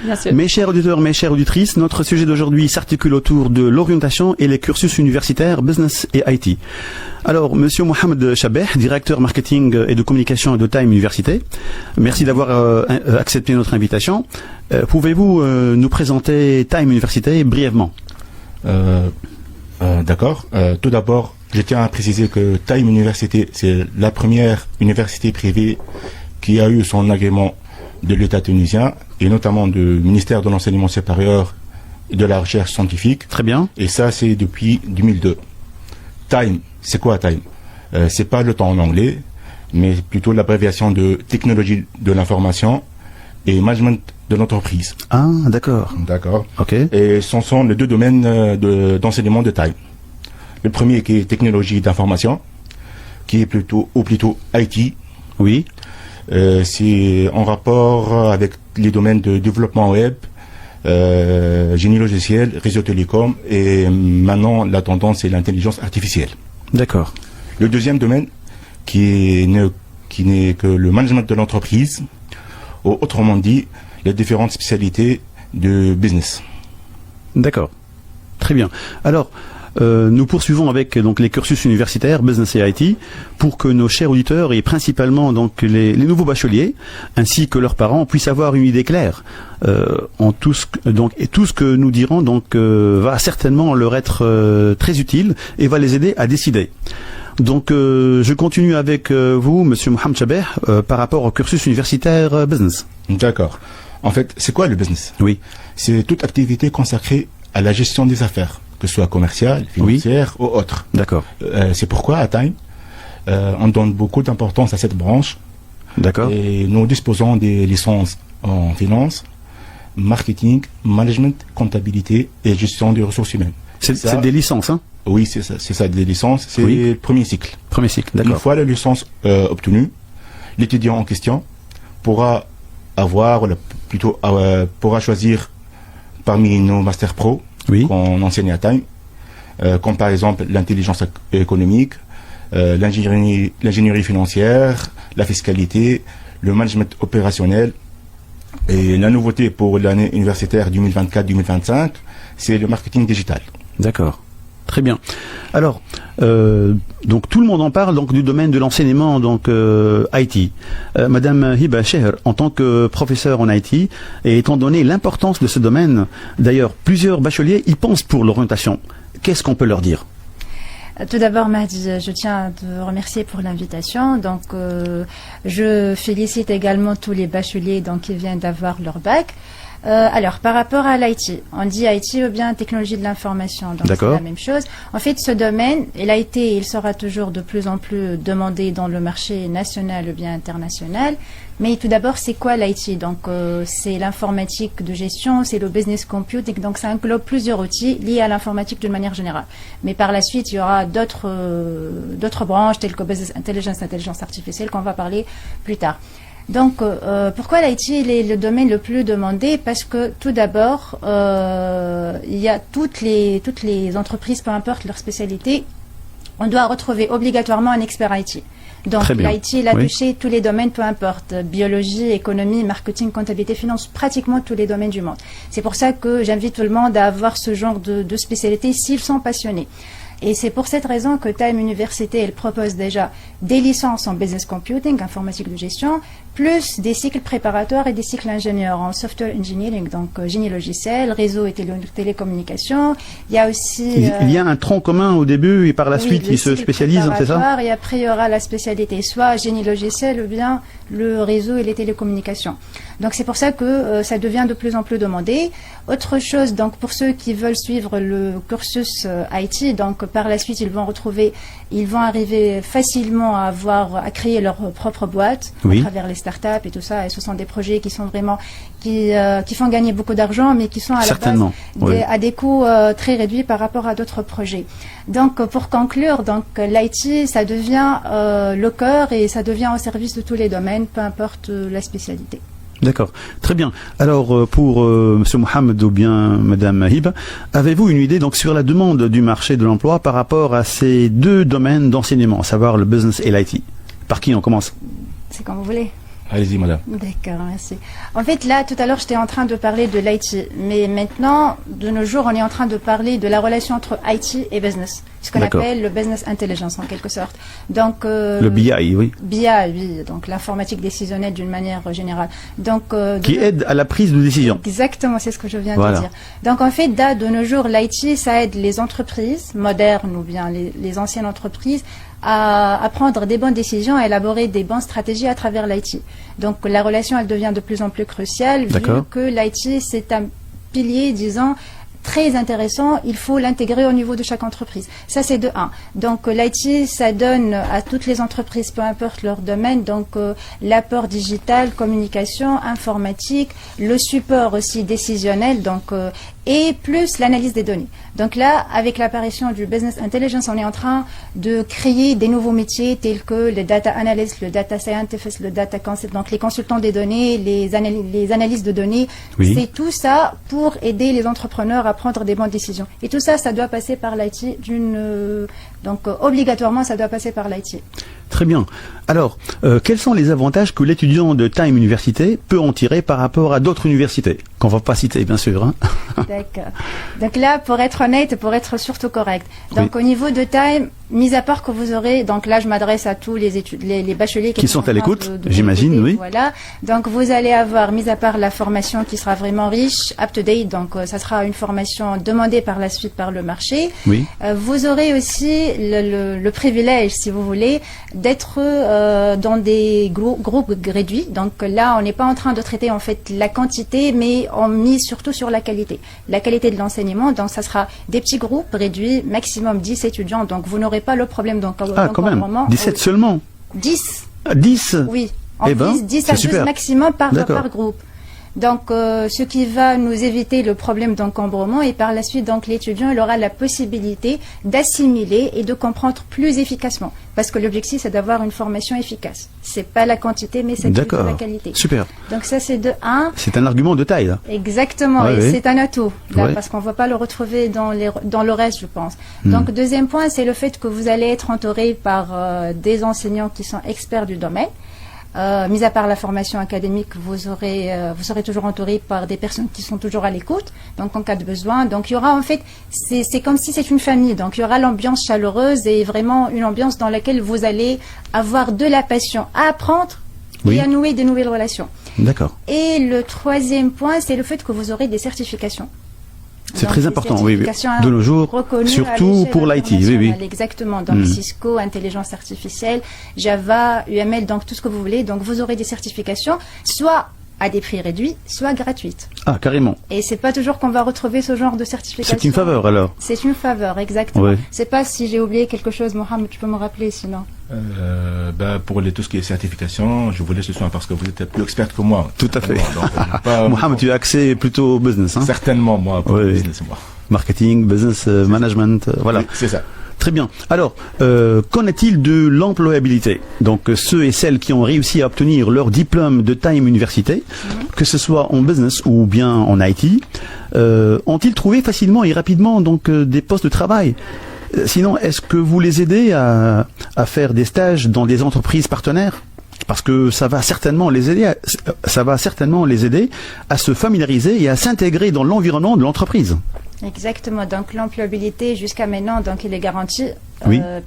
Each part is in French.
Bien sûr. Mes chers auditeurs, mes chères auditrices, notre sujet d'aujourd'hui s'articule autour de l'orientation et les cursus universitaires business et IT. Alors, monsieur Mohamed Chabeh, directeur marketing et de communication de Time Université, merci d'avoir accepté notre invitation. Pouvez-vous nous présenter Time Université brièvement? D'accord. Tout d'abord, je tiens à préciser que Time Université, c'est la première université privée qui a eu son agrément de l'État tunisien et notamment du ministère de l'Enseignement supérieur et de la Recherche scientifique. Très bien. Et ça, c'est depuis 2002. Time, c'est quoi Time? C'est pas le temps en anglais, mais plutôt l'abréviation de technologie de l'information et management de l'entreprise. Ah, d'accord. D'accord. Ok. Et ce sont les deux domaines d'enseignement de Time. Le premier qui est technologie d'information, qui est plutôt IT. Oui. C'est en rapport avec les domaines de développement web, génie logiciel, réseau télécom et maintenant la tendance c'est l'intelligence artificielle. D'accord. Le deuxième domaine qui n'est que le management de l'entreprise, ou autrement dit les différentes spécialités de business. D'accord. Très bien. Alors, nous poursuivons avec donc les cursus universitaires business et IT pour que nos chers auditeurs et principalement donc les nouveaux bacheliers ainsi que leurs parents puissent avoir une idée claire en tout ce que nous dirons donc va certainement leur être très utile et va les aider à décider. Donc je continue avec vous monsieur Mohamed Chabeh par rapport au cursus universitaire business. D'accord. En fait, c'est quoi le business? Oui. C'est toute activité consacrée à la gestion des affaires, que ce soit commerciale, financière ou autre. D'accord. C'est pourquoi à Time, on donne beaucoup d'importance à cette branche. D'accord. Et nous disposons des licences en finance, marketing, management, comptabilité et gestion des ressources humaines. C'est des licences, hein? Oui, c'est ça, des licences. C'est le premier cycle. Premier cycle, d'accord. Une fois la licence obtenue, l'étudiant en question pourra pourra choisir parmi nos Master Pro qu'on enseigne à Time, comme par exemple l'intelligence économique, l'ingénierie financière, la fiscalité, le management opérationnel. Et la nouveauté pour l'année universitaire 2024-2025, c'est le marketing digital. D'accord. Très bien. Alors, donc tout le monde en parle donc du domaine de l'enseignement donc IT. Madame Hiba Sheher, en tant que professeur en IT, et étant donné l'importance de ce domaine, d'ailleurs plusieurs bacheliers y pensent pour l'orientation. Qu'est-ce qu'on peut leur dire? Tout d'abord, Mahdi, je tiens à te remercier pour l'invitation. Donc, je félicite également tous les bacheliers donc, qui viennent d'avoir leur bac. Alors, par rapport à l'IT, on dit IT ou bien technologie de l'information, donc c'est la même chose. En fait, ce domaine, il sera toujours de plus en plus demandé dans le marché national ou bien international. Mais tout d'abord, c'est quoi l'IT? Donc, c'est l'informatique de gestion, c'est le business computing, donc ça englobe plusieurs outils liés à l'informatique d'une manière générale. Mais par la suite, il y aura d'autres branches telles que business intelligence artificielle qu'on va parler plus tard. Donc, pourquoi l'IT est le domaine le plus demandé? Parce que tout d'abord, il y a toutes les entreprises, peu importe leur spécialité, on doit retrouver obligatoirement un expert IT. Donc, l'IT, il a touché tous les domaines, peu importe, biologie, économie, marketing, comptabilité, finance, pratiquement tous les domaines du monde. C'est pour ça que j'invite tout le monde à avoir ce genre de spécialité s'ils sont passionnés. Et c'est pour cette raison que Time Université, elle propose déjà des licences en business computing, informatique de gestion, plus des cycles préparatoires et des cycles ingénieurs en software engineering, donc génie logiciel, réseau et télécommunications. Il y a aussi... il y a un tronc commun au début et par la suite ils se spécialisent, c'est ça? Et après il y aura la spécialité, soit génie logiciel ou bien le réseau et les télécommunications. Donc c'est pour ça que ça devient de plus en plus demandé. Autre chose, donc pour ceux qui veulent suivre le cursus IT, donc par la suite ils vont arriver facilement à créer leur propre boîte à travers les startups et tout ça. Et ce sont des projets qui sont vraiment qui font gagner beaucoup d'argent, mais qui sont à la base à des coûts très réduits par rapport à d'autres projets. Donc pour conclure, donc l'IT ça devient le cœur et ça devient au service de tous les domaines, peu importe la spécialité. D'accord, très bien. Alors pour Monsieur Mohamed ou bien Madame Hiba, avez-vous une idée donc sur la demande du marché de l'emploi par rapport à ces deux domaines d'enseignement, à savoir le business et l'IT? Par qui on commence? C'est comme vous voulez. Allez-y, madame. D'accord, merci. En fait, là, tout à l'heure, j'étais en train de parler de l'IT. Mais maintenant, de nos jours, on est en train de parler de la relation entre IT et business. Ce qu'on appelle le business intelligence, en quelque sorte. Donc, le BI, oui. BI, oui. Donc, l'informatique décisionnelle d'une manière générale. Donc, qui aide à la prise de décision. Exactement, c'est ce que je viens de dire. Donc, en fait, là, de nos jours, l'IT, ça aide les entreprises modernes ou bien les anciennes entreprises à prendre des bonnes décisions, à élaborer des bonnes stratégies à travers l'IT. Donc la relation, elle devient de plus en plus cruciale, vu que l'IT, c'est un pilier, disons, très intéressant, il faut l'intégrer au niveau de chaque entreprise. Ça, c'est de 1. Donc, l'IT, ça donne à toutes les entreprises, peu importe leur domaine, donc l'apport digital, communication, informatique, le support aussi décisionnel, donc et plus l'analyse des données. Donc là, avec l'apparition du business intelligence, on est en train de créer des nouveaux métiers tels que le data analyst, le data scientist, le data concept, donc les consultants des données, les analyses de données. Oui. C'est tout ça pour aider les entrepreneurs à prendre des bonnes décisions. Et tout ça, ça doit passer par l'IT donc obligatoirement, ça doit passer par l'IT. Très bien. Alors, quels sont les avantages que l'étudiant de Time Université peut en tirer par rapport à d'autres universités, qu'on ne va pas citer, bien sûr. Hein. D'accord. Donc là, pour être honnête, pour être surtout correct. Donc au niveau de Time, mis à part que vous aurez, donc là je m'adresse à tous les bacheliers qui sont à l'écoute, j'imagine, oui. Voilà. Donc vous allez avoir, mis à part la formation qui sera vraiment riche, up-to-date, donc ça sera une formation demandée par la suite par le marché. Oui. Vous aurez aussi le privilège, si vous voulez, d'être dans des groupes réduits. Donc là, on n'est pas en train de traiter en fait la quantité, mais on mise surtout sur la qualité. La qualité de l'enseignement, donc ça sera des petits groupes réduits, maximum 10 étudiants, donc vous n'aurez pas le problème d'encadrement. Ah, quand même, 17 seulement 10. 10 Oui, en 10 à 12 maximum par groupe. Donc, ce qui va nous éviter le problème d'encombrement, et par la suite, donc l'étudiant il aura la possibilité d'assimiler et de comprendre plus efficacement. Parce que l'objectif, c'est d'avoir une formation efficace. C'est pas la quantité, mais c'est plutôt la qualité. Super. Donc ça, c'est de 1. C'est un argument de taille, là. Exactement, et c'est un atout, là, parce qu'on ne va pas le retrouver dans le reste, je pense. Donc, deuxième point, c'est le fait que vous allez être entouré par des enseignants qui sont experts du domaine. Mis à part la formation académique, vous serez toujours entouré par des personnes qui sont toujours à l'écoute, donc en cas de besoin. Donc il y aura en fait, c'est comme si c'est une famille, donc il y aura l'ambiance chaleureuse et vraiment une ambiance dans laquelle vous allez avoir de la passion à apprendre et à nouer des nouvelles relations. D'accord. Et le troisième point, c'est le fait que vous aurez des certifications. C'est très important, oui, de nos jours, surtout pour l'IT, oui. Exactement, donc Cisco, intelligence artificielle, Java, UML, donc tout ce que vous voulez. Donc vous aurez des certifications, soit à des prix réduits, soit gratuites. Ah, carrément. Et c'est pas toujours qu'on va retrouver ce genre de certification. C'est une faveur, alors. C'est une faveur, exactement. Oui. C'est pas si j'ai oublié quelque chose, Mohamed, tu peux me rappeler sinon. Pour tout ce qui est certification, je vous laisse le soin parce que vous êtes plus experte que moi. Tout à fait. Mohamed, tu as accès plutôt au business, hein? Certainement, moi, pour le business, moi. Marketing, business, management, voilà. Oui, c'est ça. Très bien. Alors, qu'en est-il de l'employabilité? Donc, ceux et celles qui ont réussi à obtenir leur diplôme de Time Université, que ce soit en business ou bien en IT, ont-ils trouvé facilement et rapidement donc des postes de travail? Sinon, est-ce que vous les aidez à faire des stages dans des entreprises partenaires? Parce que ça va certainement les aider à se familiariser et à s'intégrer dans l'environnement de l'entreprise. Exactement. Donc l'employabilité jusqu'à maintenant, donc il est garanti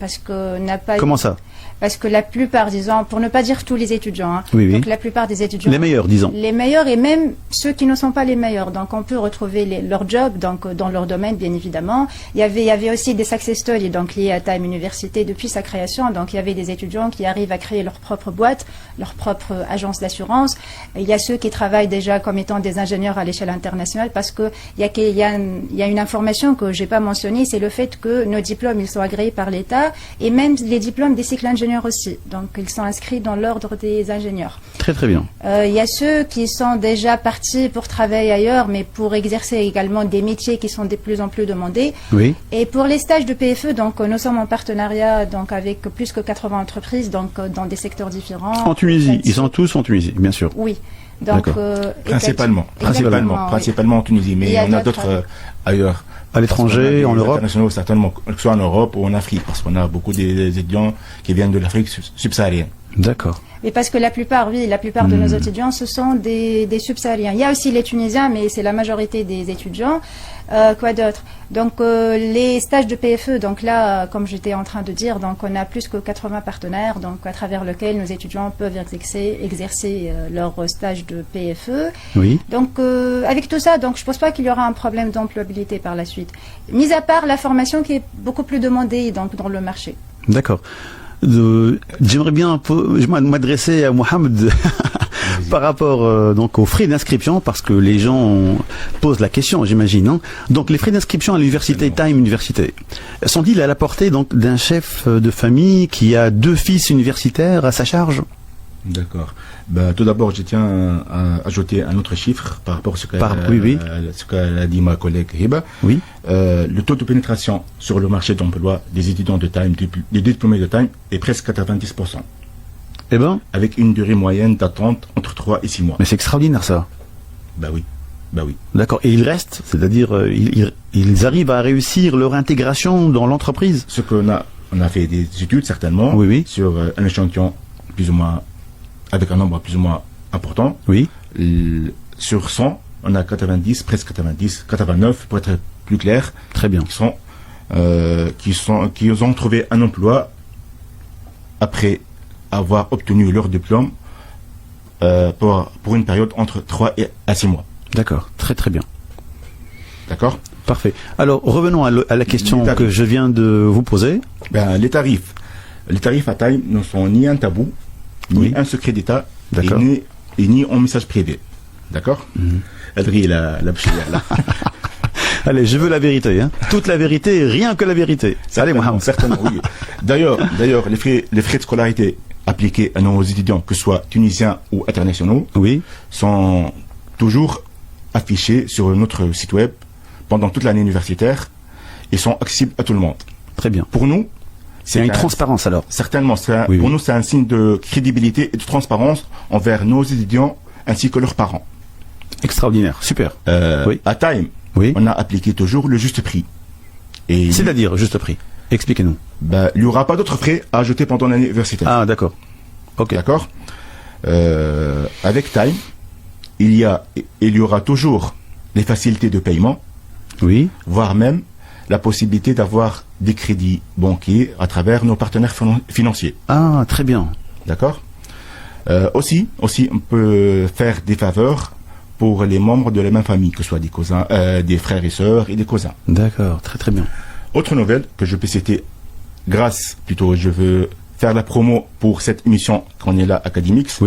parce que n'a pas. Comment ça? Parce que la plupart, disons, pour ne pas dire tous les étudiants, donc la plupart des étudiants, les meilleurs, disons, les meilleurs et même ceux qui ne sont pas les meilleurs. Donc on peut retrouver leur job, donc dans leur domaine, bien évidemment. Il y avait aussi des success stories, donc liés à Time Université depuis sa création. Donc il y avait des étudiants qui arrivent à créer leur propre boîte, leur propre agence d'assurance. Il y a ceux qui travaillent déjà comme étant des ingénieurs à l'échelle internationale, parce que il y a une information que j'ai pas mentionnée, c'est le fait que nos diplômes ils sont agréés par l'État et même les diplômes des cycles ingénieurs aussi. Donc, ils sont inscrits dans l'ordre des ingénieurs. Très, très bien. Il y a ceux qui sont déjà partis pour travailler ailleurs, mais pour exercer également des métiers qui sont de plus en plus demandés. Oui. Et pour les stages de PFE, donc, nous sommes en partenariat donc, avec plus que 80 entreprises donc, dans des secteurs différents. En Tunisie. Ils sont tous en Tunisie, bien sûr. Oui. Donc, principalement en Tunisie, mais on a d'autres ailleurs. À l'étranger, en Europe? Certainement, que ce soit en Europe ou en Afrique, parce qu'on a beaucoup d'étudiants qui viennent de l'Afrique subsaharienne. D'accord. Et parce que la plupart de nos étudiants, ce sont des subsahariens. Il y a aussi les Tunisiens, mais c'est la majorité des étudiants. Quoi d'autre? Donc les stages de PFE, donc là, comme j'étais en train de dire, donc on a plus que 80 partenaires, donc à travers lesquels nos étudiants peuvent exercer leur stage de PFE. Oui. Donc avec tout ça, donc je pense pas qu'il y aura un problème d'employabilité par la suite. Mis à part la formation qui est beaucoup plus demandée donc dans le marché. D'accord. J'aimerais bien m'adresser à Mohamed par rapport donc aux frais d'inscription, parce que les gens posent la question, j'imagine. Hein. Donc les frais d'inscription à l'université Time Université sont-ils à la portée donc d'un chef de famille qui a 2 fils universitaires à sa charge? D'accord. Tout d'abord, je tiens à ajouter un autre chiffre par rapport à ce qu'a dit ma collègue Hiba. Oui. Le taux de pénétration sur le marché d'emploi des étudiants de Time, des diplômés de Time, est presque 90%. Eh ben, avec une durée moyenne d'attente entre 3 et 6 mois. Mais c'est extraordinaire ça. Oui. D'accord. Et ils restent, c'est-à-dire ils arrivent à réussir leur intégration dans l'entreprise. Ce qu'on a, on a fait des études certainement sur un échantillon plus ou moins, avec un nombre plus ou moins important. Oui. Sur 100, on a 90, presque 90, 89 pour être plus clair. Très bien. Qui ont trouvé un emploi après avoir obtenu leur diplôme pour une période entre 3 et 6 mois. D'accord, très très bien. D'accord. Parfait. Alors revenons à la question que je viens de vous poser. Les tarifs à Time ne sont ni un tabou, ni un secret d'État, et ni en message privé. D'accord. Adri, la Allez, je veux la vérité, hein. Toute la vérité, rien que la vérité. Allez, Mohamed. Certainement, oui. D'ailleurs, les frais de scolarité appliqués à nos étudiants, que ce soit tunisiens ou internationaux, sont toujours affichés sur notre site web pendant toute l'année universitaire et sont accessibles à tout le monde. Très bien. Pour nous, c'est une transparence alors. Certainement. Pour nous, c'est un signe de crédibilité et de transparence envers nos étudiants ainsi que leurs parents. Extraordinaire, super. À Time, on a appliqué toujours le juste prix. C'est-à-dire juste prix. Expliquez-nous. Il n'y aura pas d'autres frais à ajouter pendant l'année universitaire. Ah, d'accord. Ok. D'accord. Avec Time, il y aura toujours les facilités de paiement. Oui. Voire même la possibilité d'avoir des crédits banquiers à travers nos partenaires financiers. Ah, très bien. D'accord. Aussi, on peut faire des faveurs pour les membres de la même famille, que ce soit des cousins, des frères et sœurs et des cousins. D'accord, très très bien. Autre nouvelle que je peux citer, je veux faire la promo pour cette émission qu'on est là, Academix,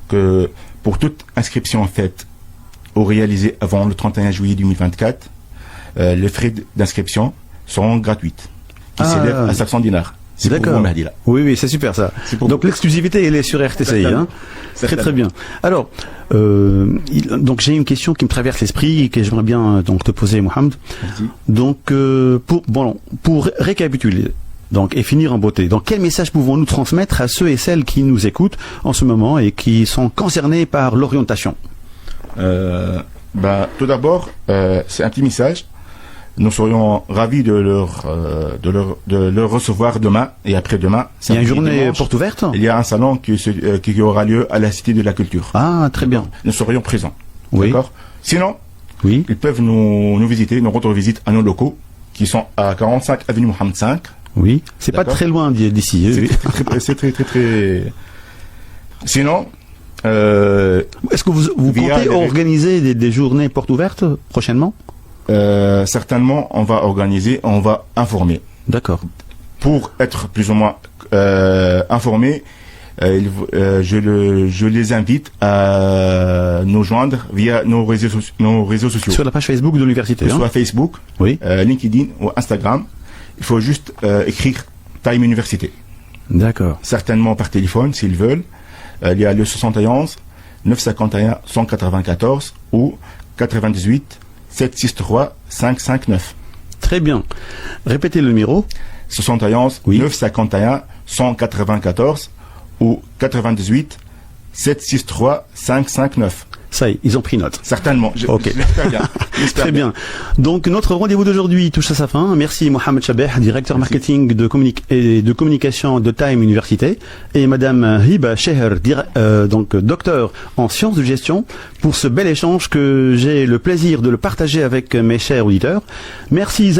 que pour toute inscription faite ou réalisée avant le 31 juillet 2024, les frais d'inscription seront gratuites, qui s'élèvent à 500 dinars. C'est pour vous, Mahdi, là. Oui, c'est super ça. Donc l'exclusivité, elle est sur RTCI. Hein. Très très bien. Alors, donc j'ai une question qui me traverse l'esprit et que j'aimerais bien donc te poser, Mohamed. Donc pour récapituler. Donc, et finir en beauté. Donc, quel message pouvons-nous transmettre à ceux et celles qui nous écoutent en ce moment et qui sont concernés par l'orientation? Tout d'abord, c'est un petit message. Nous serions ravis de leur recevoir demain et après-demain. Il y a une journée porte ouverte? Il y a un salon qui aura lieu à la Cité de la Culture. Ah, très bien. Nous serions présents. Oui. D'accord. Sinon, ils peuvent nous visiter, nous rendre visite à nos locaux qui sont à 45 avenue Mohamed V. Oui, c'est pas très loin d'ici. C'est très. Sinon, est-ce que vous comptez organiser des journées portes ouvertes prochainement? Certainement, on va organiser, on va informer. D'accord. Pour être plus ou moins informés, je les invite à nous joindre via nos réseaux sociaux. Sur la page Facebook de l'université. Que ce soit Facebook, LinkedIn ou Instagram. Il faut juste écrire Time Université. D'accord. Certainement par téléphone, s'ils veulent. Il y a le 71 951 194 ou 98 763 559. Très bien. Répétez le numéro. 71 951 194 ou 98 763 559. Ça y est, ils ont pris note. Certainement. Ok. Je l'espère bien. J'espère Très bien. Donc notre rendez-vous d'aujourd'hui touche à sa fin. Merci Mohamed Chabeh, directeur marketing et de communication de Time Université, et Madame Hiba Sheher, donc docteur en sciences de gestion, pour ce bel échange que j'ai le plaisir de le partager avec mes chers auditeurs. Merci.